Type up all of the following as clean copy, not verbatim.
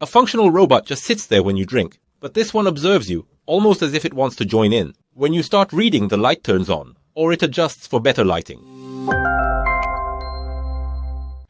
A functional robot just sits there when you drink, but this one observes you, almost as if it wants to join in. When you start reading, the light turns on, or it adjusts for better lighting.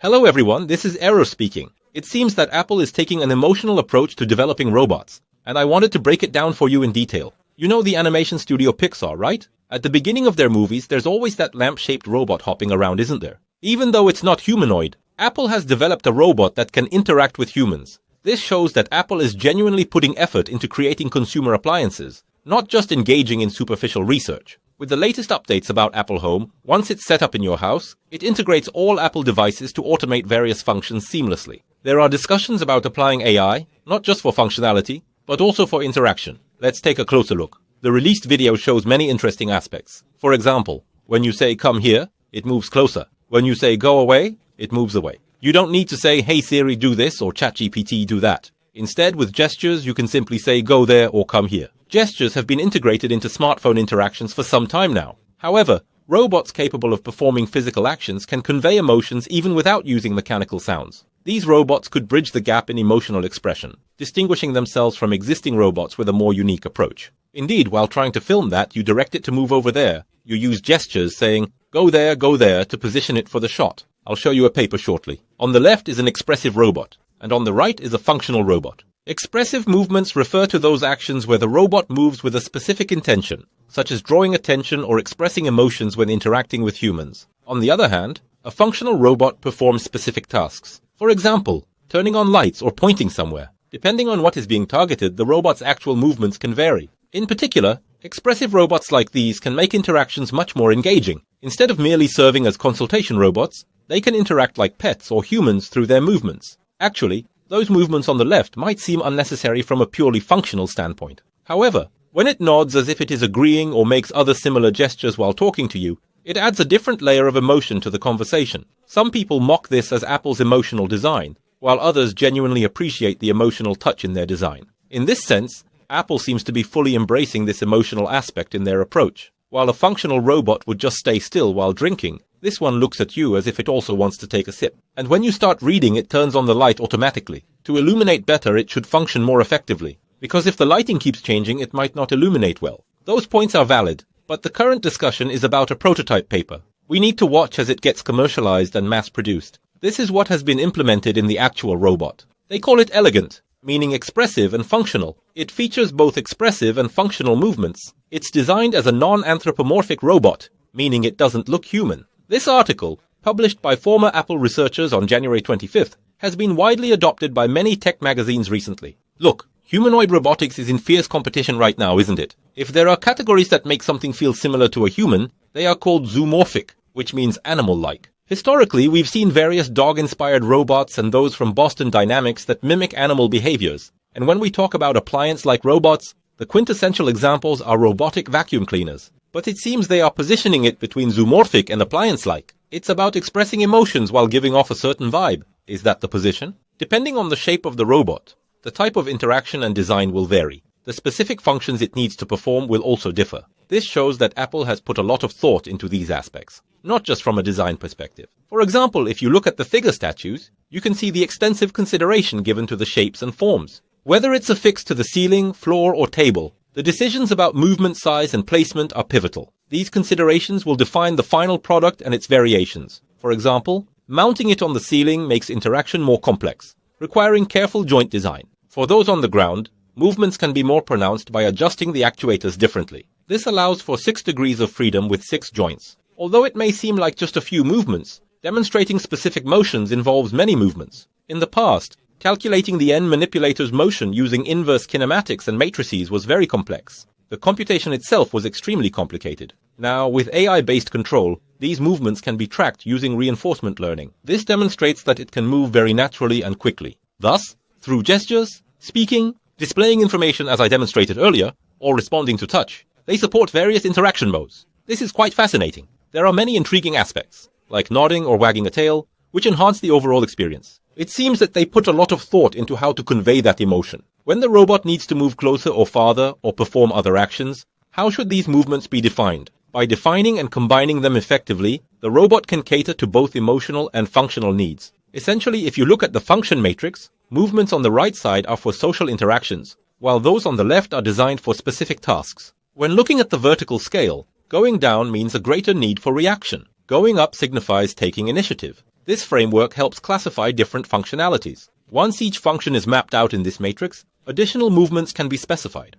Hello everyone, this is Error speaking. It seems that Apple is taking an emotional approach to developing robots, and I wanted to break it down for you in detail. You know the animation studio Pixar, right? At the beginning of their movies, there's always that lamp-shaped robot hopping around, isn't there? Even though it's not humanoid, Apple has developed a robot that can interact with humans. This shows that Apple is genuinely putting effort into creating consumer appliances, not just engaging in superficial research. With the latest updates about Apple Home, once it's set up in your house, it integrates all Apple devices to automate various functions seamlessly. There are discussions about applying AI, not just for functionality, but also for interaction. Let's take a closer look. The released video shows many interesting aspects. For example, when you say come here, it moves closer. When you say go away, it moves away. You don't need to say hey Siri do this or ChatGPT do that. Instead, with gestures, you can simply say go there or come here. Gestures have been integrated into smartphone interactions for some time now. However, robots capable of performing physical actions can convey emotions even without using mechanical sounds. These robots could bridge the gap in emotional expression, distinguishing themselves from existing robots with a more unique approach. Indeed, while trying to film that, you direct it to move over there. You use gestures saying, go there, to position it for the shot. I'll show you a paper shortly. On the left is an expressive robot, and on the right is a functional robot. Expressive movements refer to those actions where the robot moves with a specific intention, such as drawing attention or expressing emotions when interacting with humans. On the other hand, a functional robot performs specific tasks. For example, turning on lights or pointing somewhere. Depending on what is being targeted, the robot's actual movements can vary. In particular, expressive robots like these can make interactions much more engaging. Instead of merely serving as consultation robots, they can interact like pets or humans through their movements. Actually, those movements on the left might seem unnecessary from a purely functional standpoint. However, when it nods as if it is agreeing or makes other similar gestures while talking to you, it adds a different layer of emotion to the conversation. Some people mock this as Apple's emotional design, while others genuinely appreciate the emotional touch in their design. In this sense, Apple seems to be fully embracing this emotional aspect in their approach. While a functional robot would just stay still while drinking, this one looks at you as if it also wants to take a sip. And when you start reading, it turns on the light automatically. To illuminate better, it should function more effectively. Because if the lighting keeps changing, it might not illuminate well. Those points are valid, but the current discussion is about a prototype paper. We need to watch as it gets commercialized and mass-produced. This is what has been implemented in the actual robot. They call it elegant, meaning expressive and functional. It features both expressive and functional movements. It's designed as a non-anthropomorphic robot, meaning it doesn't look human. This article, published by former Apple researchers on January 25th, has been widely adopted by many tech magazines recently. Look, humanoid robotics is in fierce competition right now, isn't it? If there are categories that make something feel similar to a human, they are called zoomorphic, which means animal-like. Historically, we've seen various dog-inspired robots and those from Boston Dynamics that mimic animal behaviors. And when we talk about appliance-like robots, the quintessential examples are robotic vacuum cleaners. But it seems they are positioning it between zoomorphic and appliance-like. It's about expressing emotions while giving off a certain vibe. Is that the position? Depending on the shape of the robot, the type of interaction and design will vary. The specific functions it needs to perform will also differ. This shows that Apple has put a lot of thought into these aspects, not just from a design perspective. For example, if you look at the figure statues, you can see the extensive consideration given to the shapes and forms. Whether it's affixed to the ceiling, floor, or table, the decisions about movement size and placement are pivotal. These considerations will define the final product and its variations. For example, mounting it on the ceiling makes interaction more complex, requiring careful joint design. For those on the ground, movements can be more pronounced by adjusting the actuators differently. This allows for 6 degrees of freedom with 6 joints. Although it may seem like just a few movements, demonstrating specific motions involves many movements. In the past, calculating the end manipulator's motion using inverse kinematics and matrices was very complex. The computation itself was extremely complicated. Now, with AI-based control, these movements can be tracked using reinforcement learning. This demonstrates that it can move very naturally and quickly. Thus, through gestures, speaking, displaying information as I demonstrated earlier, or responding to touch, they support various interaction modes. This is quite fascinating. There are many intriguing aspects, like nodding or wagging a tail, which enhance the overall experience. It seems that they put a lot of thought into how to convey that emotion. When the robot needs to move closer or farther or perform other actions, how should these movements be defined? By defining and combining them effectively, the robot can cater to both emotional and functional needs. Essentially, if you look at the function matrix, movements on the right side are for social interactions, while those on the left are designed for specific tasks. When looking at the vertical scale, going down means a greater need for reaction. Going up signifies taking initiative. This framework helps classify different functionalities. Once each function is mapped out in this matrix, additional movements can be specified.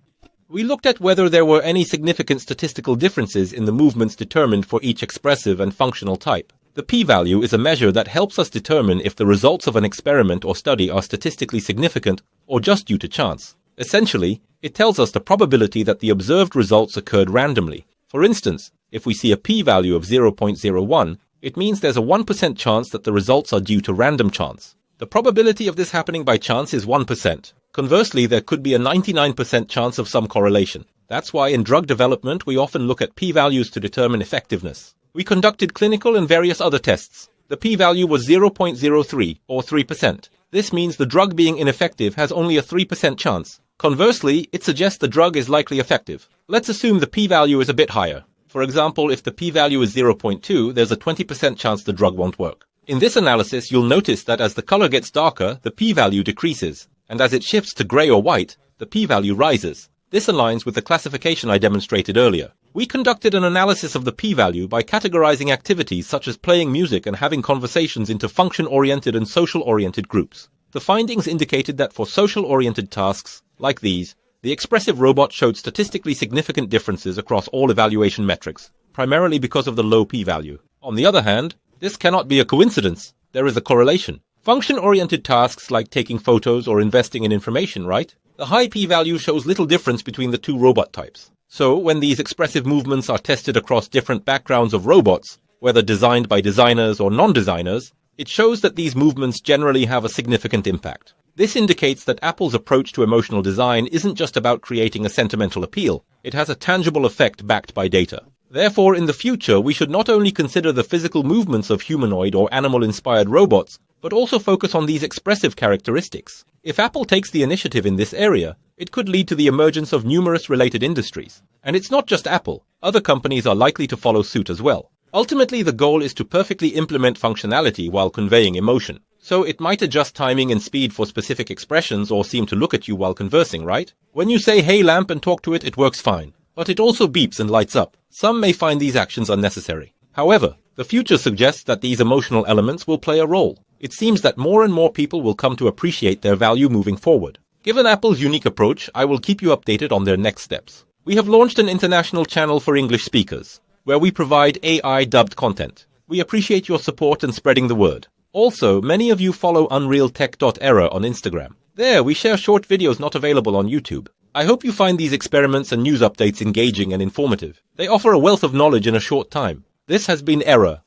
We looked at whether there were any significant statistical differences in the movements determined for each expressive and functional type. The p-value is a measure that helps us determine if the results of an experiment or study are statistically significant or just due to chance. Essentially, it tells us the probability that the observed results occurred randomly. For instance, if we see a p-value of 0.01, it means there's a 1% chance that the results are due to random chance. The probability of this happening by chance is 1%. Conversely, there could be a 99% chance of some correlation. That's why in drug development we often look at p-values to determine effectiveness. We conducted clinical and various other tests. The p-value was 0.03, or 3%. This means the drug being ineffective has only a 3% chance. Conversely, it suggests the drug is likely effective. Let's assume the p-value is a bit higher. For example, if the p-value is 0.2, there's a 20% chance the drug won't work. In this analysis, you'll notice that as the color gets darker, the p-value decreases, and as it shifts to gray or white, the p-value rises. This aligns with the classification I demonstrated earlier. We conducted an analysis of the p-value by categorizing activities such as playing music and having conversations into function-oriented and social-oriented groups. The findings indicated that for social-oriented tasks, like these, the expressive robot showed statistically significant differences across all evaluation metrics, primarily because of the low p-value. On the other hand, this cannot be a coincidence. There is a correlation. Function-oriented tasks like taking photos or investing in information, right? The high p-value shows little difference between the two robot types. So, when these expressive movements are tested across different backgrounds of robots, whether designed by designers or non-designers, it shows that these movements generally have a significant impact. This indicates that Apple's approach to emotional design isn't just about creating a sentimental appeal. It has a tangible effect backed by data. Therefore, in the future, we should not only consider the physical movements of humanoid or animal-inspired robots, but also focus on these expressive characteristics. If Apple takes the initiative in this area, it could lead to the emergence of numerous related industries. And it's not just Apple. Other companies are likely to follow suit as well. Ultimately, the goal is to perfectly implement functionality while conveying emotion. So it might adjust timing and speed for specific expressions or seem to look at you while conversing, right? When you say, "Hey lamp," and talk to it, it works fine. But it also beeps and lights up. Some may find these actions unnecessary. However, the future suggests that these emotional elements will play a role. It seems that more and more people will come to appreciate their value moving forward. Given Apple's unique approach, I will keep you updated on their next steps. We have launched an international channel for English speakers, where we provide AI-dubbed content. We appreciate your support and spreading the word. Also, many of you follow unrealtech.era on Instagram. There, we share short videos not available on YouTube. I hope you find these experiments and news updates engaging and informative. They offer a wealth of knowledge in a short time. This has been Era,